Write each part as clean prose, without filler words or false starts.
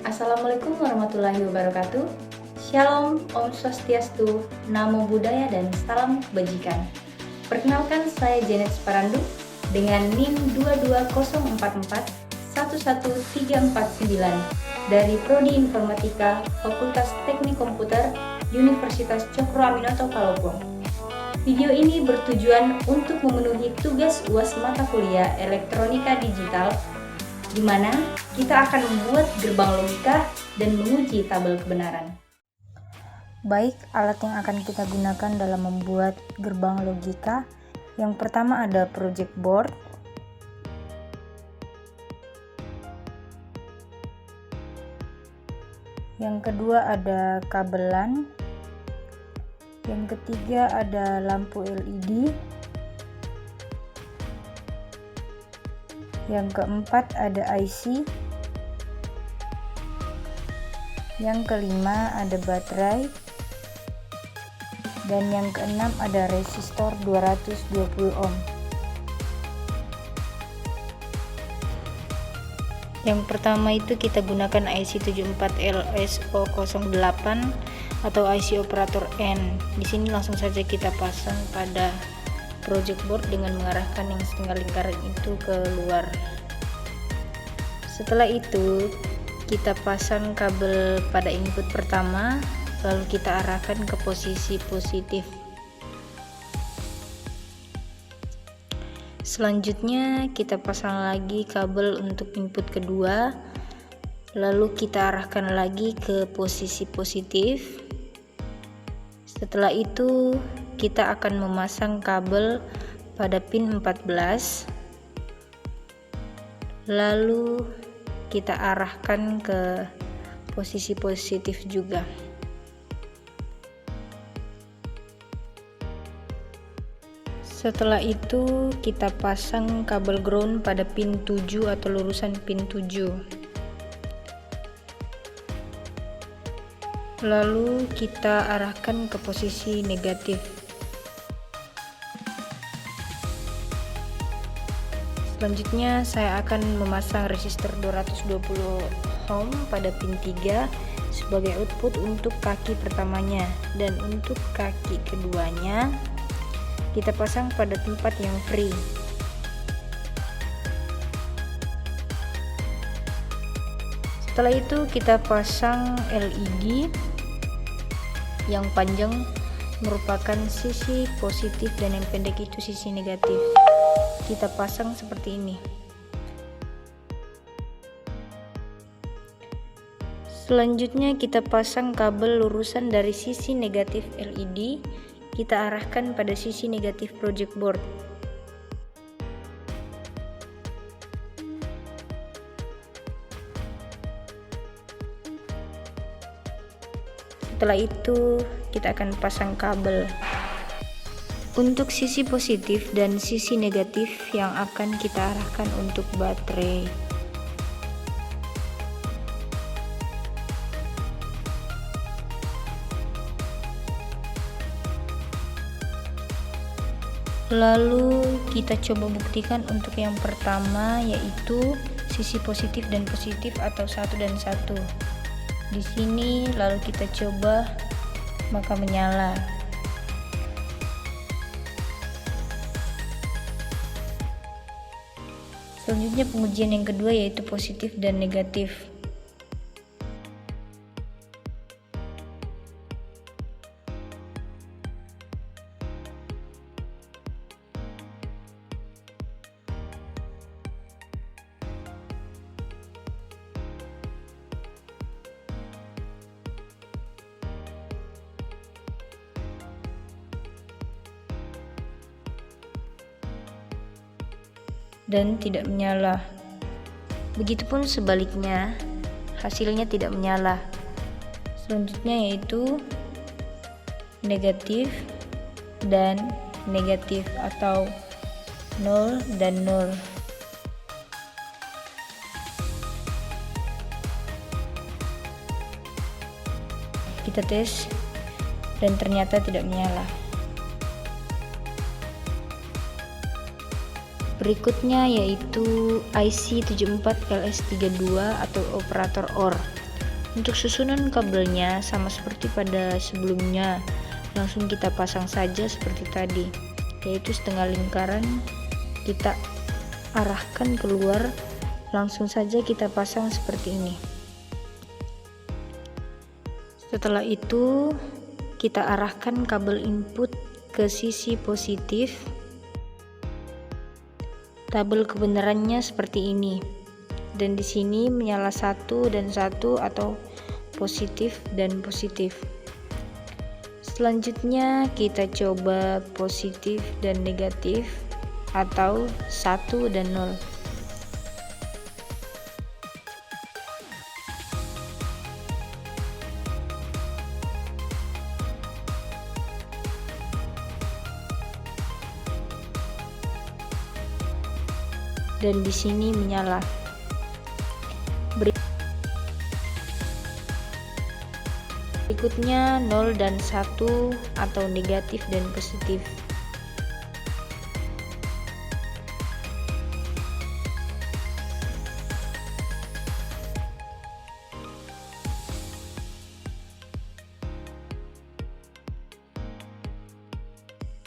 Assalamualaikum warahmatullahi wabarakatuh. Shalom, Om Swastiastu, Namo Buddhaya, dan salam kebajikan. Perkenalkan, saya Janet Sparandu dengan NIM 22044-11349 dari Prodi Informatika Fakultas Teknik Komputer Universitas Cokro Aminoto Palopo. Video ini bertujuan untuk memenuhi tugas UAS mata kuliah Elektronika Digital, di mana kita akan membuat gerbang logika dan menguji tabel kebenaran. Baik, alat yang akan kita gunakan dalam membuat gerbang logika. Yang pertama ada project board. Yang kedua ada kabelan. Yang ketiga ada lampu LED. Yang keempat ada IC. Yang kelima ada baterai. Dan yang keenam ada resistor 220 ohm. Yang pertama itu kita gunakan IC 74LSO08 atau IC operator N. Di sini langsung saja kita pasang pada project board dengan mengarahkan yang setengah lingkaran itu keluar. Setelah itu kita pasang kabel pada input pertama, lalu kita arahkan ke posisi positif. Selanjutnya kita pasang lagi kabel untuk input kedua, lalu kita arahkan lagi ke posisi positif. Setelah itu kita akan memasang kabel pada pin 14, lalu kita arahkan ke posisi positif juga. Setelah itu kita pasang kabel ground pada pin 7 atau lurusan pin 7. Lalu kita arahkan ke posisi negatif. Selanjutnya saya akan memasang resistor 220 ohm pada pin 3 sebagai output untuk kaki pertamanya, dan untuk kaki keduanya kita pasang pada tempat yang free. Setelah itu kita pasang LED yang panjang merupakan sisi positif dan yang pendek itu sisi negatif. Kita pasang seperti ini. Selanjutnya kita pasang kabel lurusan dari sisi negatif LED, kita arahkan pada sisi negatif project board. Setelah itu kita akan pasang kabel untuk sisi positif dan sisi negatif yang akan kita arahkan untuk baterai. Lalu kita coba buktikan untuk yang pertama, yaitu sisi positif dan positif atau 1 dan 1. Di sini lalu kita coba, maka menyala. Selanjutnya pengujian yang kedua yaitu positif dan negatif. Dan tidak menyala. Begitupun sebaliknya, hasilnya tidak menyala. Selanjutnya yaitu negatif dan negatif atau 0 dan 0. Kita tes dan ternyata tidak menyala. Berikutnya yaitu IC 74LS32 atau operator OR. Untuk susunan kabelnya sama seperti pada sebelumnya, langsung kita pasang saja seperti tadi, yaitu setengah lingkaran kita arahkan keluar, langsung saja kita pasang seperti ini. Setelah itu kita arahkan kabel input ke sisi positif. Tabel kebenarannya seperti ini, dan di sini menyala 1 dan 1 atau positif dan positif. Selanjutnya kita coba positif dan negatif atau 1 dan 0. Dan di sini menyala. Berikutnya 0 dan 1 atau negatif dan positif.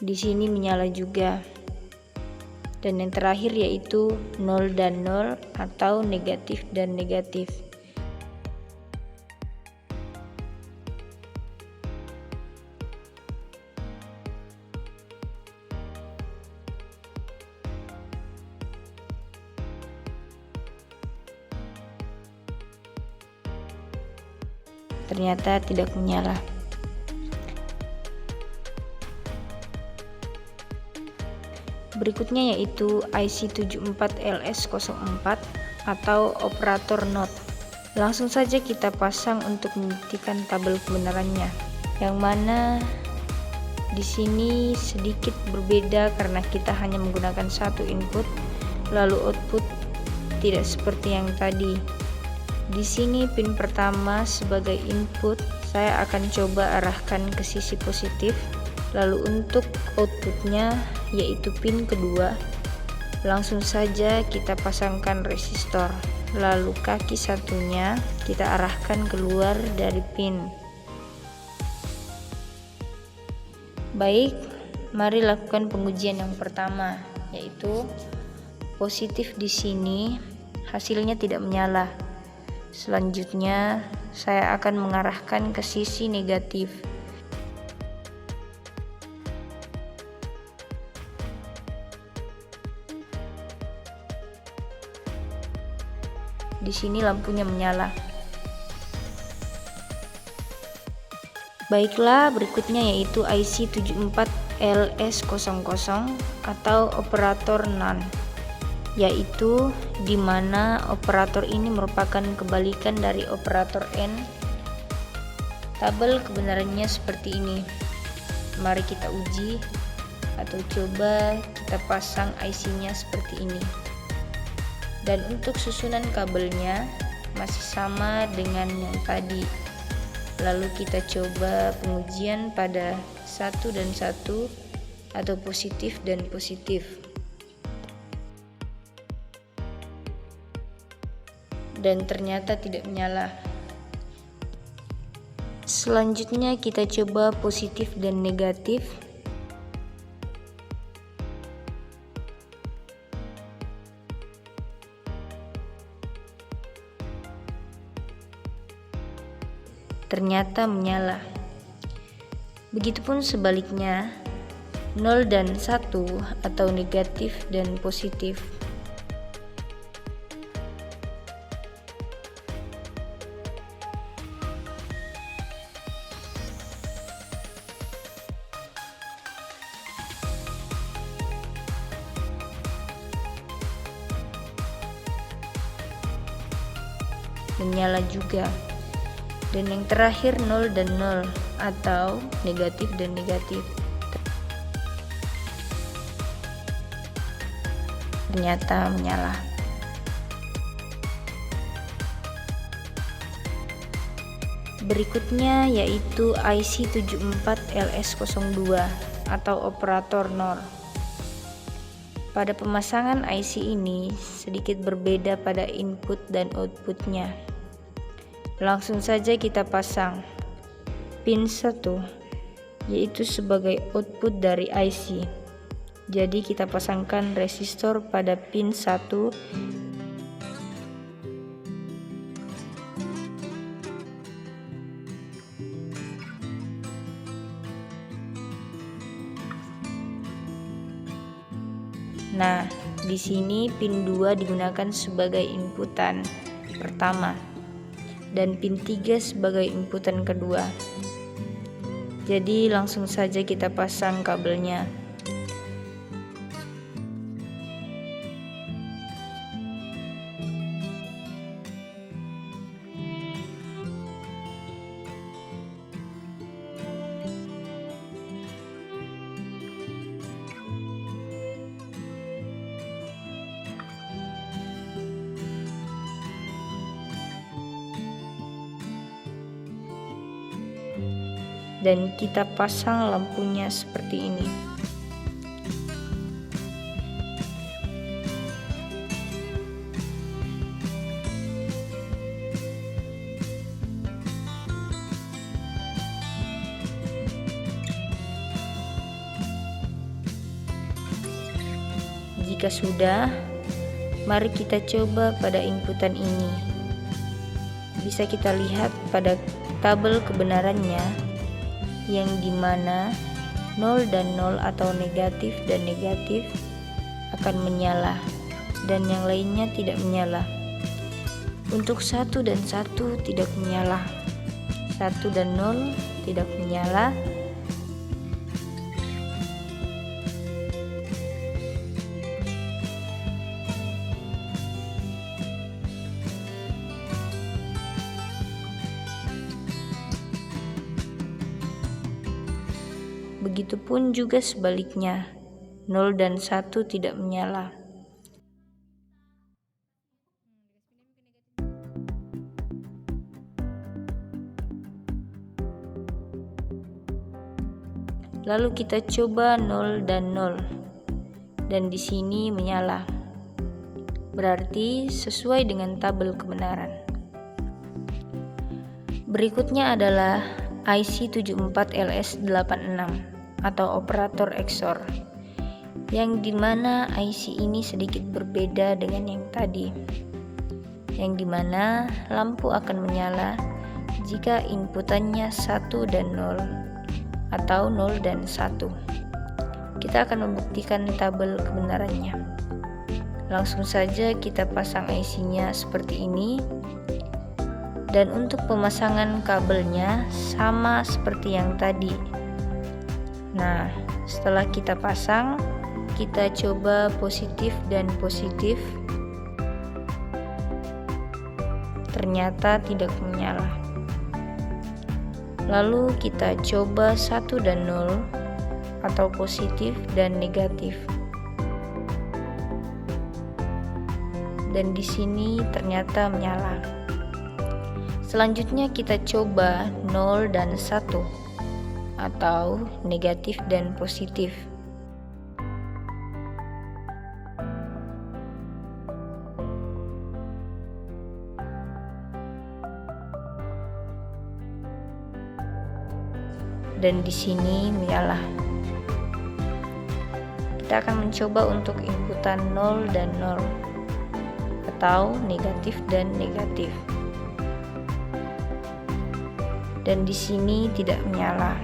Di sini menyala juga. Dan yang terakhir yaitu 0 dan 0 atau negatif dan negatif. Ternyata tidak menyala. Berikutnya yaitu IC74LS04 atau operator NOT. Langsung saja kita pasang untuk membuktikan tabel kebenarannya, yang mana di sini sedikit berbeda karena kita hanya menggunakan satu input, lalu output tidak seperti yang tadi. Di sini pin pertama sebagai input saya akan coba arahkan ke sisi positif, lalu untuk outputnya yaitu pin kedua, langsung saja kita pasangkan resistor, lalu kaki satunya kita arahkan keluar dari pin. Baik, mari lakukan pengujian yang pertama, yaitu positif di sini hasilnya tidak menyala. Selanjutnya saya akan mengarahkan ke sisi negatif. Di sini lampunya menyala. Baiklah, berikutnya yaitu IC74LS00 atau operator NAND, yaitu di mana operator ini merupakan kebalikan dari operator N. Tabel kebenarannya seperti ini. Mari kita uji atau coba kita pasang IC-nya seperti ini. Dan untuk susunan kabelnya masih sama dengan yang tadi. Lalu kita coba pengujian pada 1 dan 1 atau positif dan positif. Dan ternyata tidak menyala. Selanjutnya kita coba positif dan negatif. Ternyata menyala. Begitupun sebaliknya, 0 dan 1 atau negatif dan positif. Menyala juga. Dan yang terakhir 0 dan 0 atau negatif dan negatif. Ternyata menyala. Berikutnya yaitu IC74LS02 atau operator NOR. Pada pemasangan IC ini sedikit berbeda pada input dan outputnya. Langsung saja kita pasang pin 1, yaitu sebagai output dari IC. Jadi kita pasangkan resistor pada pin 1. Nah, di sini pin 2 digunakan sebagai inputan pertama dan pin 3 sebagai inputan kedua. Jadi langsung saja kita pasang kabelnya. Dan kita pasang lampunya seperti ini. Jika sudah, mari kita coba pada inputan ini. Bisa kita lihat pada tabel kebenarannya, yang dimana 0 dan 0 atau negatif dan negatif akan menyala dan yang lainnya tidak menyala. Untuk 1 dan 1 tidak menyala, 1 dan 0 tidak menyala, begitupun juga sebaliknya, 0 dan 1 tidak menyala. Lalu kita coba 0 dan 0, dan di sini menyala. Berarti sesuai dengan tabel kebenaran. Berikutnya adalah IC74LS86 atau operator XOR, yang dimana IC ini sedikit berbeda dengan yang tadi, yang dimana lampu akan menyala jika inputannya 1 dan 0 atau 0 dan 1. Kita akan membuktikan tabel kebenarannya. Langsung saja kita pasang IC-nya seperti ini. Dan untuk pemasangan kabelnya sama seperti yang tadi. Nah, setelah kita pasang, kita coba positif dan positif. Ternyata tidak menyala. Lalu kita coba 1 dan 0 atau positif dan negatif. Dan di sini ternyata menyala. Selanjutnya kita coba 0 dan 1 atau negatif dan positif. Dan di sini menyala. Kita akan mencoba untuk inputan 0 dan 0 atau negatif dan negatif. Dan di sini tidak menyala.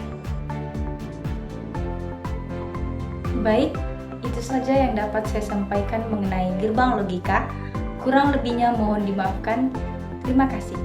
Baik, itu saja yang dapat saya sampaikan mengenai gerbang logika. Kurang lebihnya mohon dimaafkan. Terima kasih.